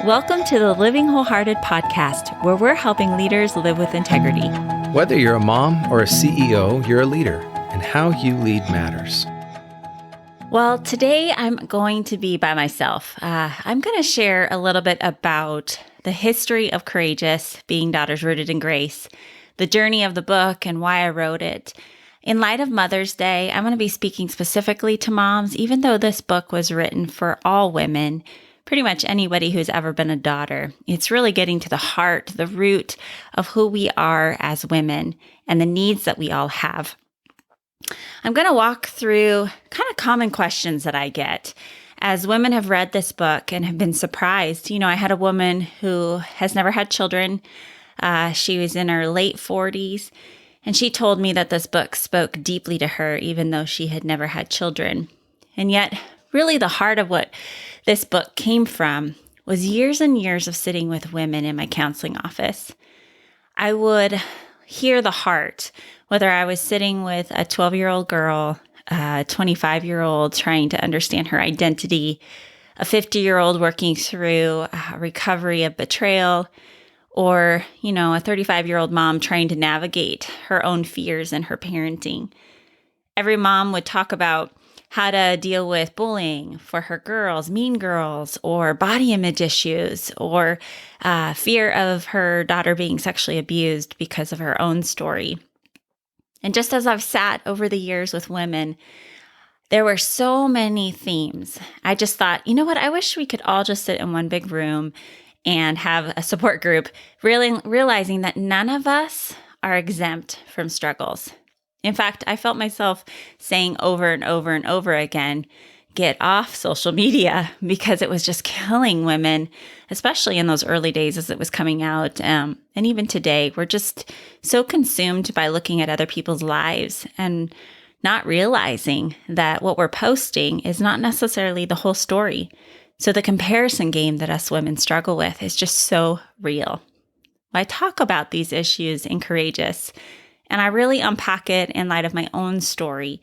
Welcome to the Living Wholehearted podcast, where we're helping leaders live with integrity. Whether you're a mom or a CEO, you're a leader, and how you lead matters. Well, today I'm going to be by myself. I'm going to share a little bit about the history of Courageous, Being Daughters Rooted in Grace, the journey of the book, and why I wrote it. In light of Mother's Day, I'm going to be speaking specifically to moms, even though this book was written for all women, pretty much anybody who's ever been a daughter. It's really getting to the heart, the root of who we are as women and the needs that we all have. I'm going to walk through kind of common questions that I get as women have read this book and have been surprised. I had a woman who has never had children. She was in her late 40s, and she told me that this book spoke deeply to her, even though she had never had children. And yet, really the heart of what this book came from was years and years of sitting with women in my counseling office. I would hear the heart, whether I was sitting with a 12-year-old girl, a 25-year-old trying to understand her identity, a 50-year-old working through recovery of betrayal, or, a 35-year-old mom trying to navigate her own fears in her parenting. Every mom would talk about how to deal with bullying for her girls, mean girls, or body image issues, or fear of her daughter being sexually abused because of her own story. And just as I've sat over the years with women, there were so many themes. I just thought, I wish we could all just sit in one big room and have a support group, really realizing that none of us are exempt from struggles. In fact, I felt myself saying over and over and over again, get off social media, because it was just killing women, especially in those early days as it was coming out. And even today, we're just so consumed by looking at other people's lives and not realizing that what we're posting is not necessarily the whole story. So the comparison game that us women struggle with is just so real. I talk about these issues in Courageous, and I really unpack it in light of my own story.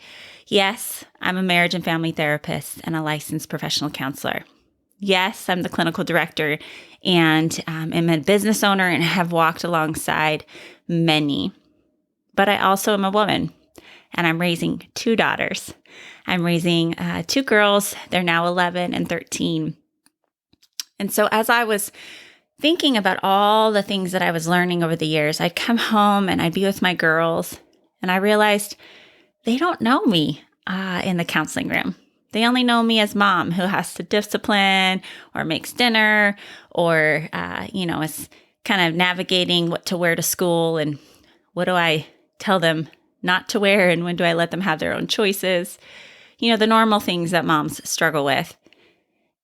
Yes, I'm a marriage and family therapist and a licensed professional counselor. Yes, I'm the clinical director and am a business owner and have walked alongside many. But I also am a woman, and I'm raising two daughters. I'm raising two girls. They're now 11 and 13. And so as I was thinking about all the things that I was learning over the years, I'd come home and I'd be with my girls, and I realized they don't know me in the counseling room. They only know me as mom who has to discipline or makes dinner or, is kind of navigating what to wear to school and what do I tell them not to wear and when do I let them have their own choices. The normal things that moms struggle with.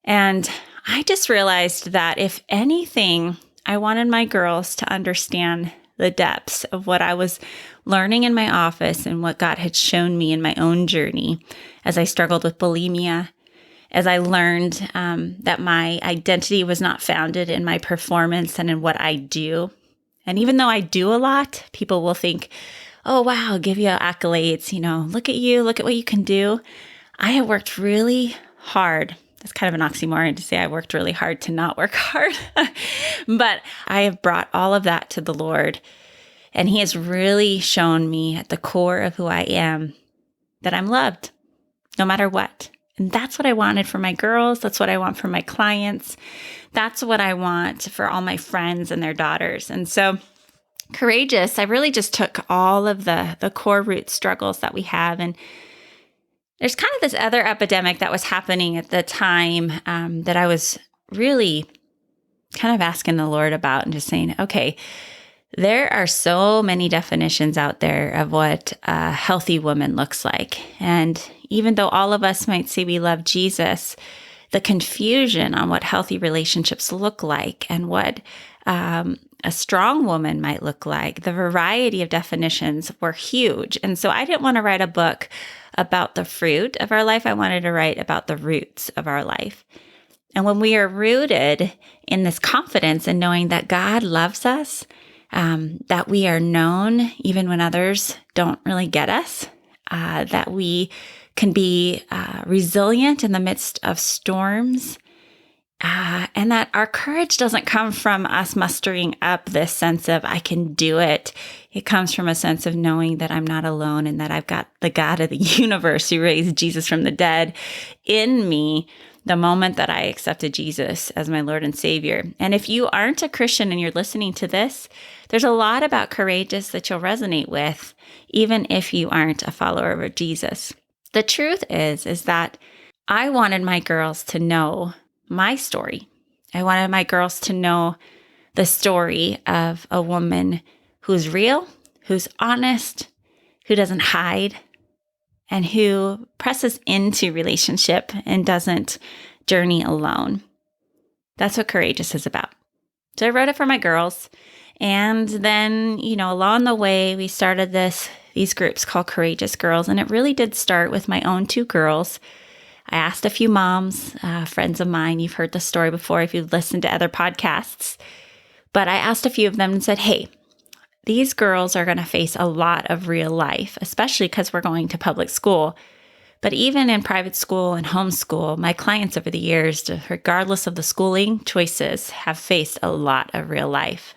And I just realized that if anything, I wanted my girls to understand the depths of what I was learning in my office and what God had shown me in my own journey as I struggled with bulimia, as I learned that my identity was not founded in my performance and in what I do. And even though I do a lot, people will think, oh, wow, give you accolades, look at you, look at what you can do. I have worked really hard. That's kind of an oxymoron to say I worked really hard to not work hard. But I have brought all of that to the Lord. And He has really shown me at the core of who I am that I'm loved no matter what. And that's what I wanted for my girls. That's what I want for my clients. That's what I want for all my friends and their daughters. And so Courageous, I really just took all of the core root struggles that we have. And there's kind of this other epidemic that was happening at the time that I was really kind of asking the Lord about and just saying, okay, there are so many definitions out there of what a healthy woman looks like. And even though all of us might say we love Jesus, the confusion on what healthy relationships look like and what a strong woman might look like, the variety of definitions were huge. And so I didn't want to write a book about the fruit of our life. I wanted to write about the roots of our life. And when we are rooted in this confidence and knowing that God loves us, that we are known even when others don't really get us, that we can be resilient in the midst of storms, And that our courage doesn't come from us mustering up this sense of, I can do it. It comes from a sense of knowing that I'm not alone and that I've got the God of the universe who raised Jesus from the dead in me the moment that I accepted Jesus as my Lord and Savior. And if you aren't a Christian and you're listening to this, there's a lot about courageous that you'll resonate with, even if you aren't a follower of Jesus. The truth is that I wanted my girls to know my story. I wanted my girls to know the story of a woman who's real, who's honest, who doesn't hide, and who presses into relationship and doesn't journey alone. That's what Courageous is about. So I wrote it for my girls. And then, along the way, we started these groups called Courageous Girls. And it really did start with my own two girls. I asked a few moms, friends of mine. You've heard the story before if you've listened to other podcasts. But I asked a few of them and said, hey, these girls are going to face a lot of real life, especially because we're going to public school. But even in private school and homeschool, my clients over the years, regardless of the schooling choices, have faced a lot of real life.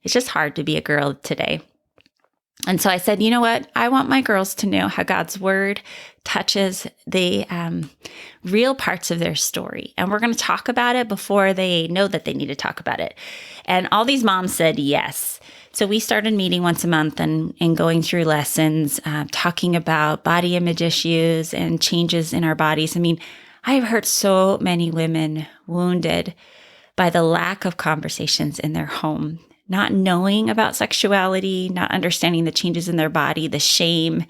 It's just hard to be a girl today. And so I said, you know what? I want my girls to know how God's word touches the real parts of their story. And we're going to talk about it before they know that they need to talk about it. And all these moms said yes. So we started meeting once a month and going through lessons, talking about body image issues and changes in our bodies. I mean, I've heard so many women wounded by the lack of conversations in their home, not knowing about sexuality, not understanding the changes in their body, the shame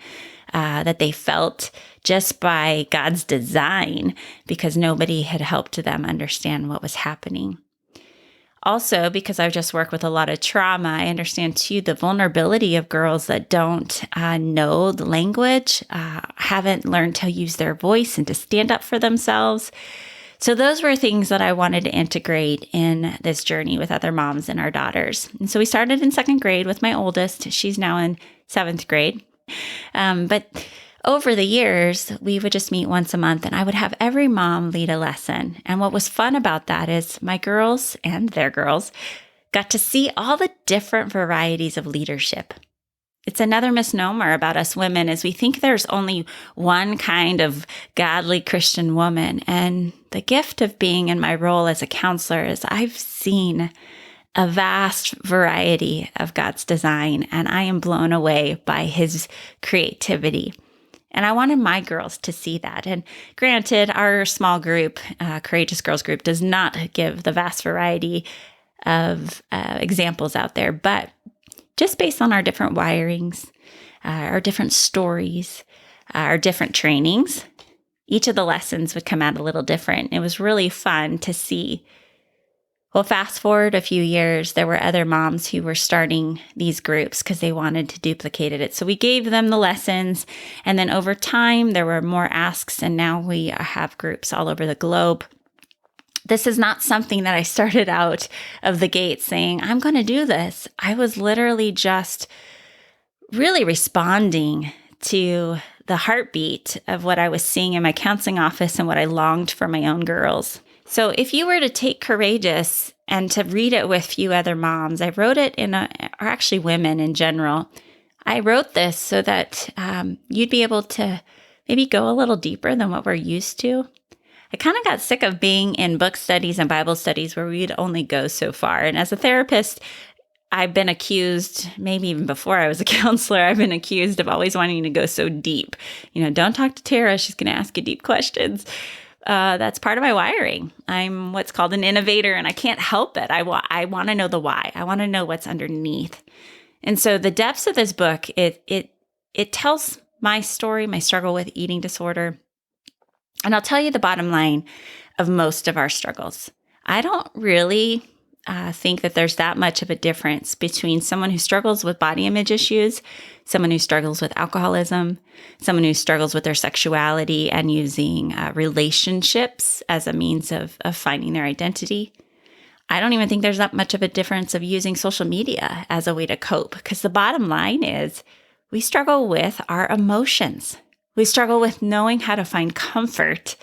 that they felt just by God's design because nobody had helped them understand what was happening. Also, because I've just worked with a lot of trauma, I understand too the vulnerability of girls that don't know the language, haven't learned to use their voice and to stand up for themselves. So those were things that I wanted to integrate in this journey with other moms and our daughters. And so we started in second grade with my oldest. She's now in seventh grade. But over the years, we would just meet once a month and I would have every mom lead a lesson. And what was fun about that is my girls and their girls got to see all the different varieties of leadership. It's another misnomer about us women is we think there's only one kind of godly Christian woman. And the gift of being in my role as a counselor is I've seen a vast variety of God's design, and I am blown away by his creativity. And I wanted my girls to see that. And granted, our small group, Courageous Girls group, does not give the vast variety of examples out there, but just based on our different wirings, our different stories, our different trainings, each of the lessons would come out a little different. It was really fun to see. Well, fast forward a few years, there were other moms who were starting these groups because they wanted to duplicate it. So we gave them the lessons. And then over time, there were more asks. And now we have groups all over the globe. This is not something that I started out of the gate saying, I'm going to do this. I was literally just really responding to the heartbeat of what I was seeing in my counseling office and what I longed for my own girls. So if you were to take Courageous and to read it with a few other moms, I wrote it or actually women in general. I wrote this so that you'd be able to maybe go a little deeper than what we're used to. I kind of got sick of being in book studies and Bible studies where we'd only go so far. And as a therapist, I've been accused, maybe even before I was a counselor, I've been accused of always wanting to go so deep. Don't talk to Terra. She's going to ask you deep questions. That's part of my wiring. I'm what's called an innovator, and I can't help it. I want to know the why. I want to know what's underneath. And so the depths of this book, it tells my story, my struggle with eating disorder. And I'll tell you the bottom line of most of our struggles. I don't really think that there's that much of a difference between someone who struggles with body image issues, someone who struggles with alcoholism, someone who struggles with their sexuality and using relationships as a means of finding their identity. I don't even think there's that much of a difference of using social media as a way to cope, because the bottom line is we struggle with our emotions. We struggle with knowing how to find comfort.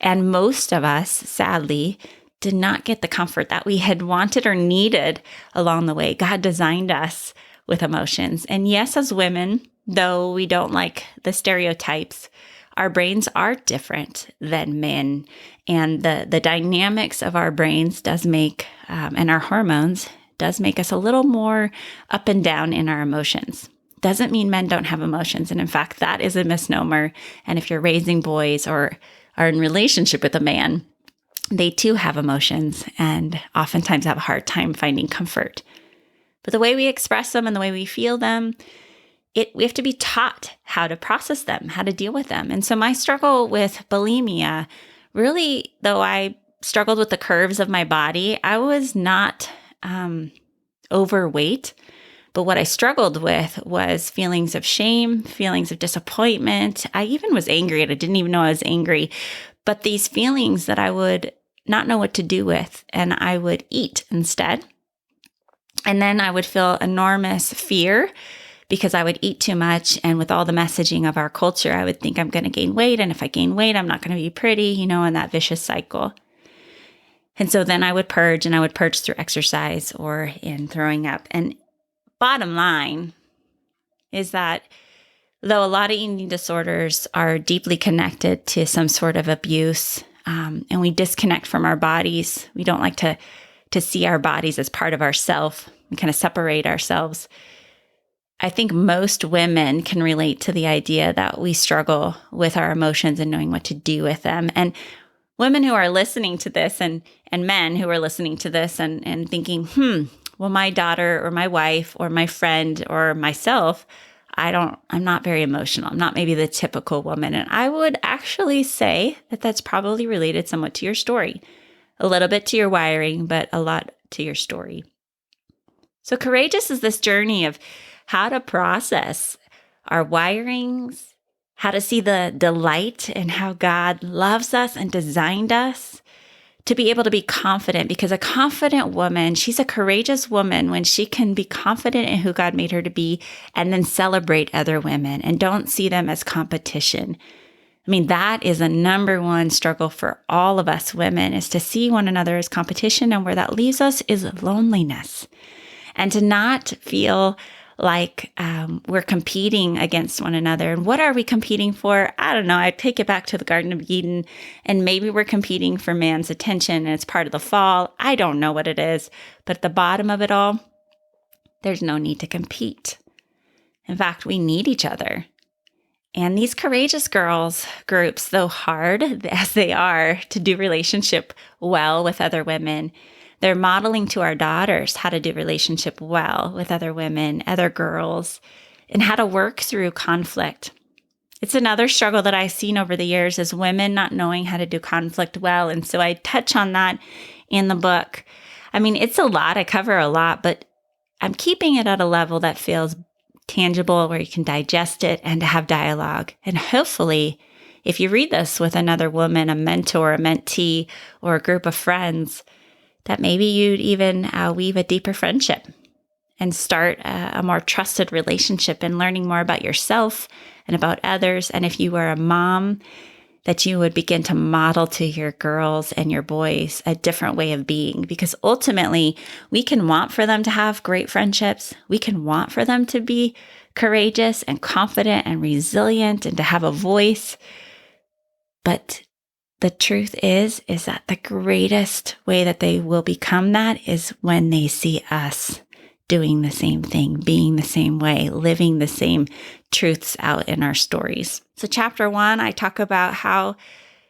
And most of us, sadly, did not get the comfort that we had wanted or needed along the way. God designed us with emotions. And yes, as women, though we don't like the stereotypes, our brains are different than men. And the dynamics of our brains does make, and our hormones does make us a little more up and down in our emotions. Doesn't mean men don't have emotions. And in fact, that is a misnomer. And if you're raising boys or are in relationship with a man, they too have emotions and oftentimes have a hard time finding comfort. But the way we express them and the way we feel them, we have to be taught how to process them, how to deal with them. And so my struggle with bulimia, really, though I struggled with the curves of my body, I was not overweight. But what I struggled with was feelings of shame, feelings of disappointment. I even was angry, and I didn't even know I was angry. But these feelings that I would not know what to do with, and I would eat instead. And then I would feel enormous fear because I would eat too much. And with all the messaging of our culture, I would think I'm going to gain weight. And if I gain weight, I'm not going to be pretty, in that vicious cycle. And so then I would purge, and I would purge through exercise or in throwing up. And bottom line is that though a lot of eating disorders are deeply connected to some sort of abuse, and we disconnect from our bodies, we don't like to see our bodies as part of ourself. We kind of separate ourselves. I think most women can relate to the idea that we struggle with our emotions and knowing what to do with them. And women who are listening to this and men who are listening to this and thinking, well, my daughter or my wife or my friend or myself, I'm not very emotional. I'm not maybe the typical woman. And I would actually say that that's probably related somewhat to your story, a little bit to your wiring, but a lot to your story. So courageous is this journey of how to process our wirings, how to see the delight in how God loves us and designed us, to be able to be confident, because a confident woman, she's a courageous woman when she can be confident in who God made her to be and then celebrate other women and don't see them as competition. I mean, that is a number one struggle for all of us women, is to see one another as competition. And where that leaves us is loneliness, and to not feel like we're competing against one another. And what are we competing for? I don't know. I take it back to the Garden of Eden, and maybe we're competing for man's attention, and it's part of the fall. I don't know what it is. But at the bottom of it all, there's no need to compete. In fact, we need each other. And these courageous girls groups, though hard as they are to do relationship well with other women, they're modeling to our daughters how to do relationship well with other women, other girls, and how to work through conflict. It's another struggle that I've seen over the years, is women not knowing how to do conflict well. And so I touch on that in the book. I mean, it's a lot. I cover a lot, but I'm keeping it at a level that feels tangible, where you can digest it and to have dialogue. And hopefully, if you read this with another woman, a mentor, a mentee, or a group of friends, that maybe you'd even weave a deeper friendship and start a more trusted relationship and learning more about yourself and about others. And if you were a mom, that you would begin to model to your girls and your boys a different way of being. Because ultimately, we can want for them to have great friendships. We can want for them to be courageous and confident and resilient and to have a voice. But the truth is that the greatest way that they will become that is when they see us doing the same thing, being the same way, living the same truths out in our stories. So chapter 1, I talk about how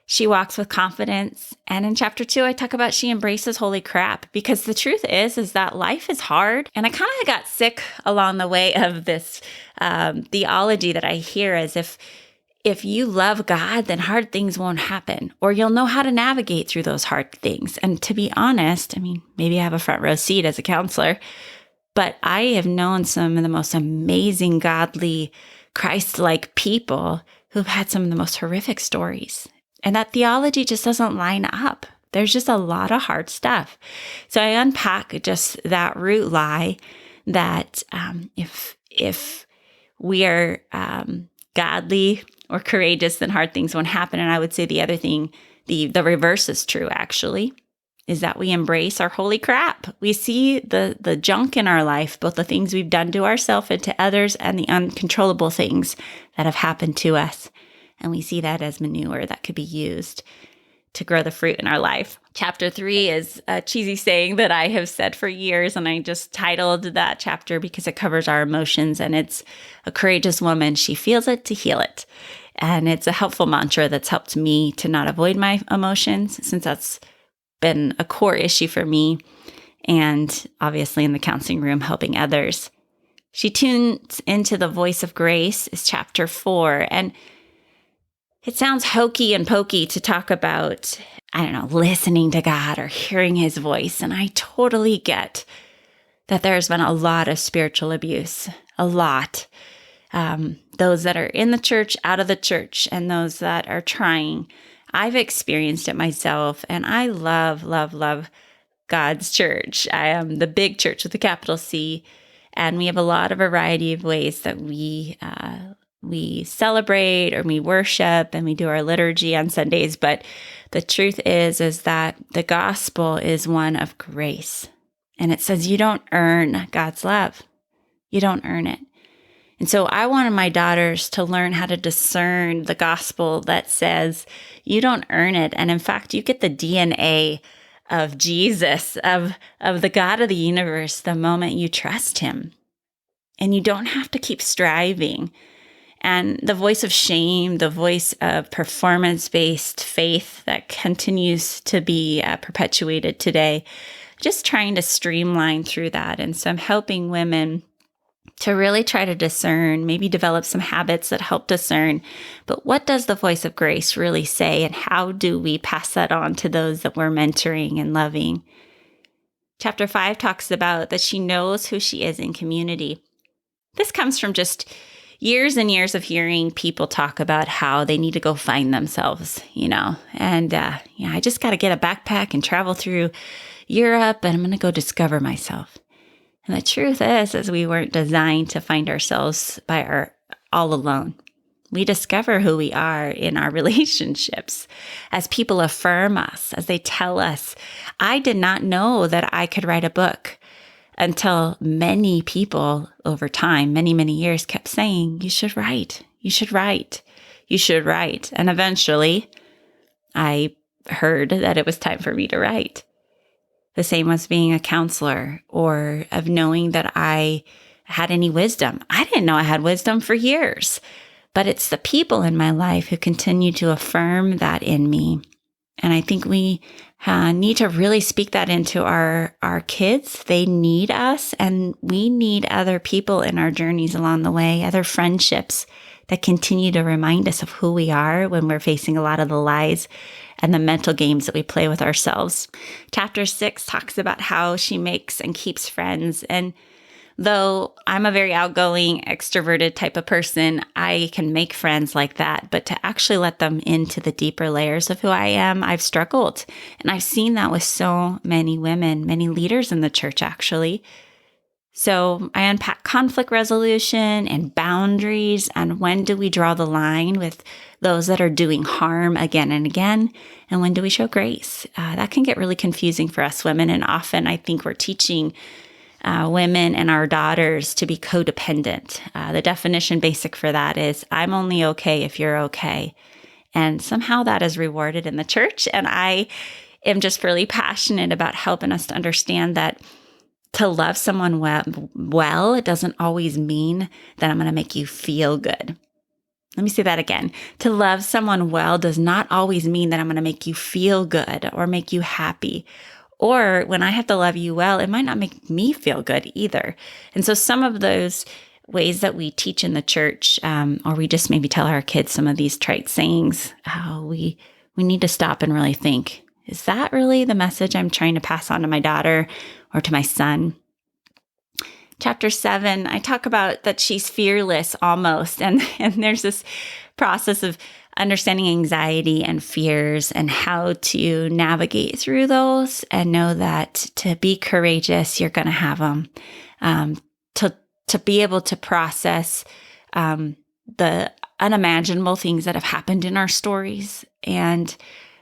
she walks with confidence. And in chapter 2, I talk about she embraces holy crap, because the truth is that life is hard. And I kind of got sick along the way of this theology that I hear, as if you love God, then hard things won't happen, or you'll know how to navigate through those hard things. And to be honest, I mean, maybe I have a front row seat as a counselor, but I have known some of the most amazing, godly, Christ-like people who've had some of the most horrific stories. And that theology just doesn't line up. There's just a lot of hard stuff. So I unpack just that root lie that if we are godly or courageous, then hard things won't happen. And I would say the other thing, the reverse is true, actually. is that we embrace our holy crap. We see the junk in our life, both the things we've done to ourselves and to others and the uncontrollable things that have happened to us. And we see that as manure that could be used to grow the fruit in our life. Chapter 3 is a cheesy saying that I have said for years, and I just titled that chapter because it covers our emotions, and it's a courageous woman. She feels it to heal it. And it's a helpful mantra that's helped me to not avoid my emotions, since that's been a core issue for me, and obviously in the counseling room helping others. She tunes into the voice of grace is chapter 4, and it sounds hokey and pokey to talk about, listening to God or hearing his voice. And I totally get that there's been a lot of spiritual abuse, a lot. Those that are in the church, out of the church, and those that are trying. I've experienced it myself, and I love, love, love God's church. I am the big church with a capital C, and we have a lot of variety of ways that we celebrate or we worship and we do our liturgy on Sundays. But the truth is that the gospel is one of grace. And it says you don't earn God's love. You don't earn it. And so I wanted my daughters to learn how to discern the gospel that says you don't earn it. And in fact, you get the DNA of Jesus, of the God of the universe, the moment you trust him. And you don't have to keep striving. And the voice of shame, the voice of performance-based faith that continues to be perpetuated today, just trying to streamline through that. And so I'm helping women to really try to discern, maybe develop some habits that help discern. But what does the voice of grace really say? And how do we pass that on to those that we're mentoring and loving? Chapter 5 talks about that she knows who she is in community. This comes from just years and years of hearing people talk about how they need to go find themselves, and I just got to get a backpack and travel through Europe, and I'm going to go discover myself. And the truth is we weren't designed to find ourselves all alone. We discover who we are in our relationships as people affirm us, as they tell us. I did not know that I could write a book until many people over time, many, many years kept saying, you should write, you should write, you should write. And eventually I heard that it was time for me to write. The same was being a counselor or of knowing that I had any wisdom. I didn't know I had wisdom for years, but it's the people in my life who continue to affirm that in me. And I think we need to really speak that into our kids. They need us, and we need other people in our journeys along the way, other friendships that continue to remind us of who we are when we're facing a lot of the lies and the mental games that we play with ourselves. Chapter 6 talks about how she makes and keeps friends. And though I'm a very outgoing, extroverted type of person, I can make friends like that. But to actually let them into the deeper layers of who I am, I've struggled. And I've seen that with so many women, many leaders in the church, actually. So I unpack conflict resolution and boundaries, and when do we draw the line with those that are doing harm again and again, and when do we show grace? That can get really confusing for us women, and often I think we're teaching women and our daughters to be codependent. The definition basic for that is, I'm only okay if you're okay. And somehow that is rewarded in the church, and I am just really passionate about helping us to understand that to love someone well, it doesn't always mean that I'm going to make you feel good. Let me say that again. To love someone well does not always mean that I'm going to make you feel good or make you happy. Or when I have to love you well, it might not make me feel good either. And so some of those ways that we teach in the church, or we just maybe tell our kids some of these trite sayings, we need to stop and really think, is that really the message I'm trying to pass on to my daughter or to my son? Chapter 7, I talk about that she's fearless almost. And there's this process of understanding anxiety and fears and how to navigate through those and know that to be courageous, you're going to have them. To be able to process the unimaginable things that have happened in our stories and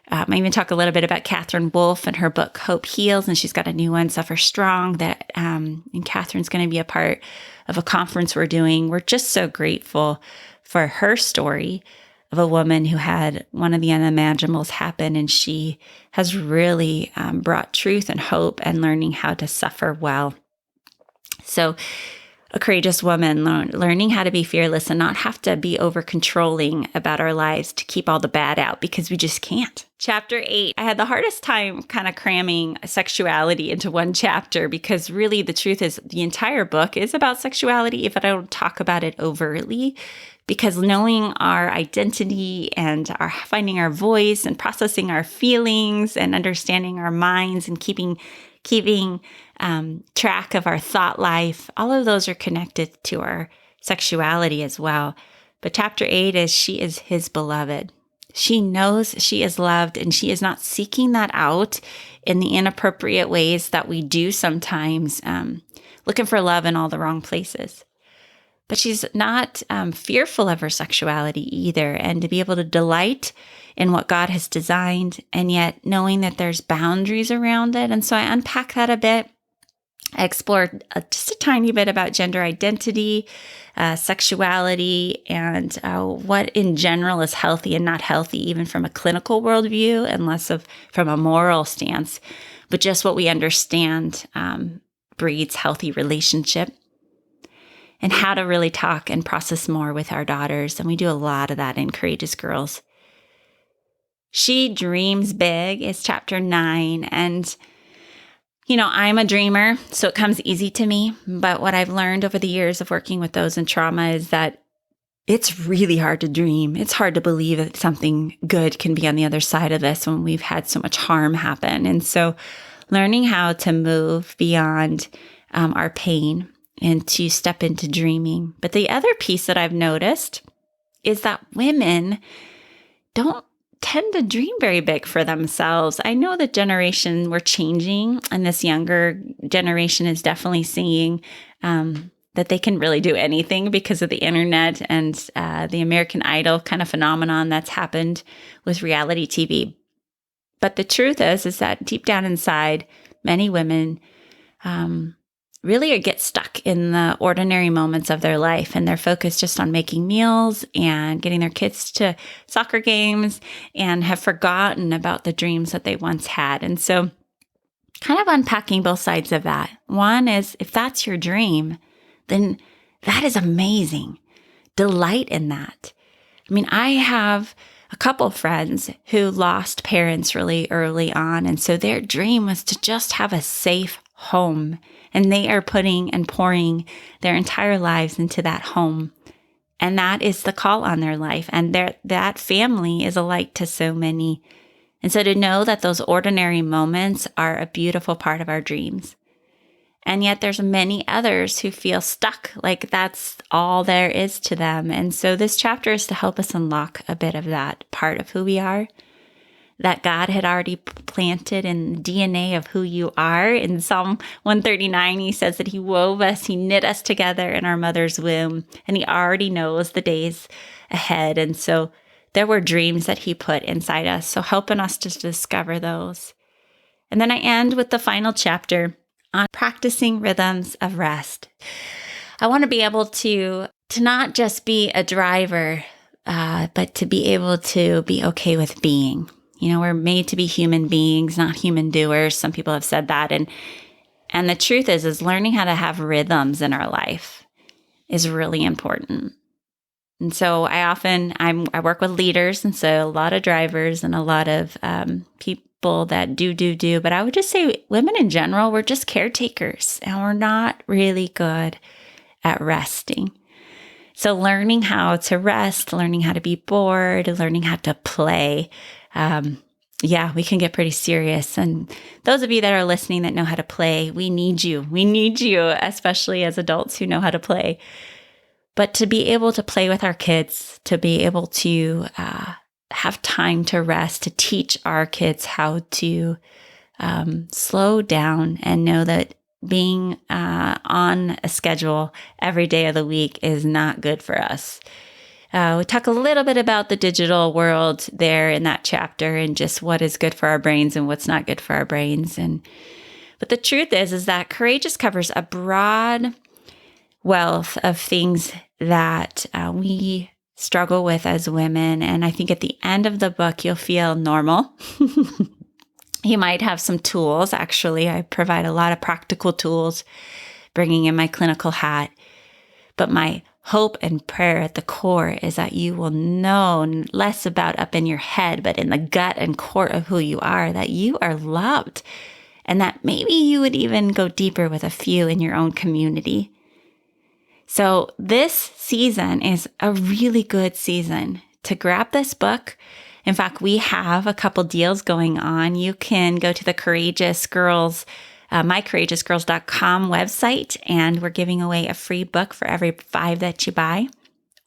I even talk a little bit about Catherine Wolfe and her book, Hope Heals, and she's got a new one, Suffer Strong, that and Catherine's going to be a part of a conference we're doing. We're just so grateful for her story of a woman who had one of the unimaginables happen, and she has really brought truth and hope and learning how to suffer well. So a courageous woman learning how to be fearless and not have to be over controlling about our lives to keep all the bad out, because we just can't. Chapter 8, I had the hardest time kind of cramming sexuality into one chapter, because really the truth is the entire book is about sexuality if I don't talk about it overtly, because knowing our identity and finding our voice and processing our feelings and understanding our minds and keeping track of our thought life, all of those are connected to our sexuality as well. But chapter 8 is she is his beloved. She knows she is loved, and she is not seeking that out in the inappropriate ways that we do sometimes, looking for love in all the wrong places. But she's not fearful of her sexuality either, and to be able to delight in what God has designed, and yet knowing that there's boundaries around it. And so I unpack that a bit. I explored just a tiny bit about gender identity, sexuality, and what in general is healthy and not healthy, even from a clinical worldview and less of from a moral stance, but just what we understand breeds healthy relationship, and how to really talk and process more with our daughters. And we do a lot of that in Courageous Girls. She Dreams Big is chapter 9. And, I'm a dreamer, so it comes easy to me. But what I've learned over the years of working with those in trauma is that it's really hard to dream. It's hard to believe that something good can be on the other side of this when we've had so much harm happen. And so learning how to move beyond our pain and to step into dreaming. But the other piece that I've noticed is that women don't tend to dream very big for themselves. I know the generation we're changing, and this younger generation is definitely seeing that they can really do anything because of the internet and the American Idol kind of phenomenon that's happened with reality TV. But the truth is that deep down inside, many women really get stuck in the ordinary moments of their life, and they're focused just on making meals and getting their kids to soccer games and have forgotten about the dreams that they once had. And so kind of unpacking both sides of that. One is, if that's your dream, then that is amazing. Delight in that. I mean, I have a couple friends who lost parents really early on, and so their dream was to just have a safe home. And they are putting and pouring their entire lives into that home. And that is the call on their life. And that family is a light to so many. And so to know that those ordinary moments are a beautiful part of our dreams. And yet there's many others who feel stuck, like that's all there is to them. And so this chapter is to help us unlock a bit of that part of who we are, that God had already planted in the DNA of who you are. In Psalm 139, he says that he wove us, he knit us together in our mother's womb, and he already knows the days ahead. And so there were dreams that he put inside us, so helping us to discover those. And then I end with the final chapter on practicing rhythms of rest. I want to be able to not just be a driver, but to be able to be okay with being. We're made to be human beings, not human doers. Some people have said that. And the truth is learning how to have rhythms in our life is really important. And so I work with leaders, and so a lot of drivers and a lot of people that do. But I would just say women in general, we're just caretakers, and we're not really good at resting. So learning how to rest, learning how to be bored, learning how to play, we can get pretty serious. And those of you that are listening that know how to play, we need you. We need you, especially as adults who know how to play. But to be able to play with our kids, to be able to have time to rest, to teach our kids how to slow down and know that being on a schedule every day of the week is not good for us. We talk a little bit about the digital world there in that chapter and just what is good for our brains and what's not good for our brains. But the truth is that Courageous covers a broad wealth of things that we struggle with as women. And I think at the end of the book, you'll feel normal. You might have some tools. Actually, I provide a lot of practical tools, bringing in my clinical hat. But my hope and prayer at the core is that you will know less about up in your head, but in the gut and core of who you are, that you are loved, and that maybe you would even go deeper with a few in your own community. So this season is a really good season to grab this book. In fact, we have a couple deals going on. You can go to the Courageous Girls, mycourageousgirls.com website, and we're giving away a free book for every 5 that you buy.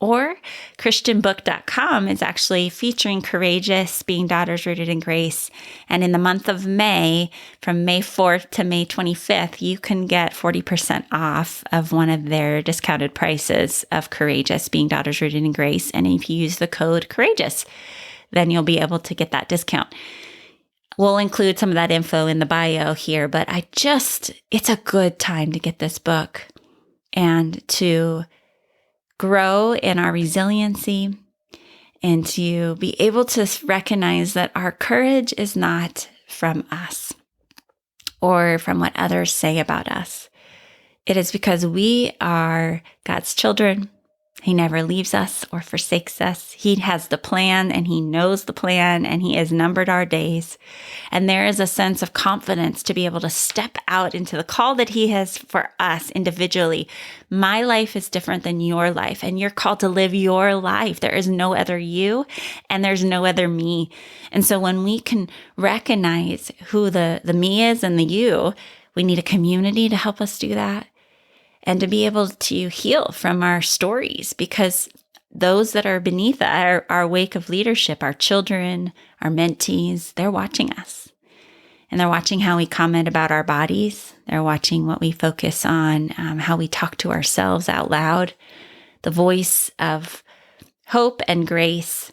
Or christianbook.com is actually featuring Courageous, Being Daughters Rooted in Grace. And in the month of May, from May 4th to May 25th, you can get 40% off of one of their discounted prices of Courageous, Being Daughters Rooted in Grace. And if you use the code Courageous, then you'll be able to get that discount. We'll include some of that info in the bio here, but it's a good time to get this book and to grow in our resiliency and to be able to recognize that our courage is not from us or from what others say about us. It is because we are God's children. He never leaves us or forsakes us. He has the plan, and He knows the plan, and He has numbered our days. And there is a sense of confidence to be able to step out into the call that He has for us individually. My life is different than your life, and you're called to live your life. There is no other you, and there's no other me. And so when we can recognize who the me is and the you, we need a community to help us do that. And to be able to heal from our stories, because those that are beneath our wake of leadership, our children, our mentees, they're watching us. And they're watching how we comment about our bodies. They're watching what we focus on, how we talk to ourselves out loud. The voice of hope and grace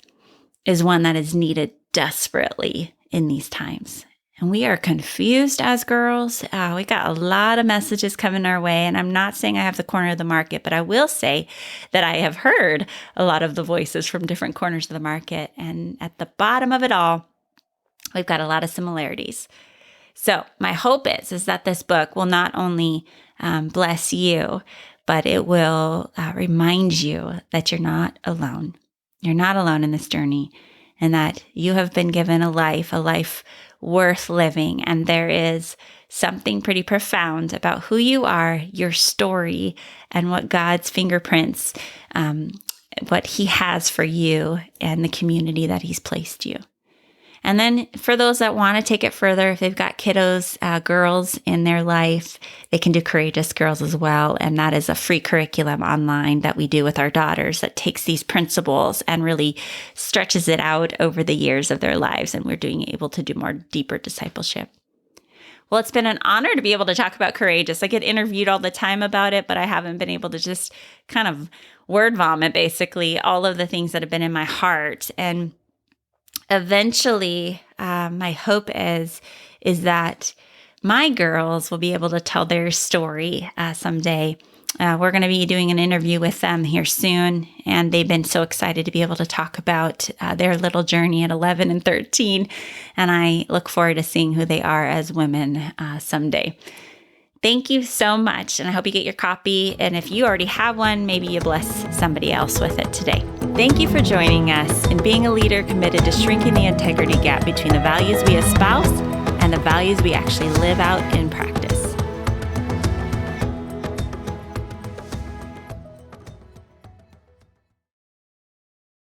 is one that is needed desperately in these times. And we are confused as girls. We got a lot of messages coming our way. And I'm not saying I have the corner of the market, but I will say that I have heard a lot of the voices from different corners of the market. And at the bottom of it all, we've got a lot of similarities. So my hope is that this book will not only bless you, but it will remind you that you're not alone. You're not alone in this journey, and that you have been given a life worth living. And there is something pretty profound about who you are, your story, and what God's fingerprints, what He has for you and the community that He's placed you. And then for those that want to take it further, if they've got kiddos, girls in their life, they can do Courageous Girls as well. And that is a free curriculum online that we do with our daughters that takes these principles and really stretches it out over the years of their lives. And we're able to do more deeper discipleship. Well, it's been an honor to be able to talk about Courageous. I get interviewed all the time about it, but I haven't been able to just kind of word vomit, basically, all of the things that have been in my heart. And eventually, my hope is that my girls will be able to tell their story someday. We're going to be doing an interview with them here soon, and they've been so excited to be able to talk about their little journey at 11 and 13, and I look forward to seeing who they are as women someday. Thank you so much, and I hope you get your copy. And if you already have one, maybe you bless somebody else with it today. Thank you for joining us in being a leader committed to shrinking the integrity gap between the values we espouse and the values we actually live out in practice.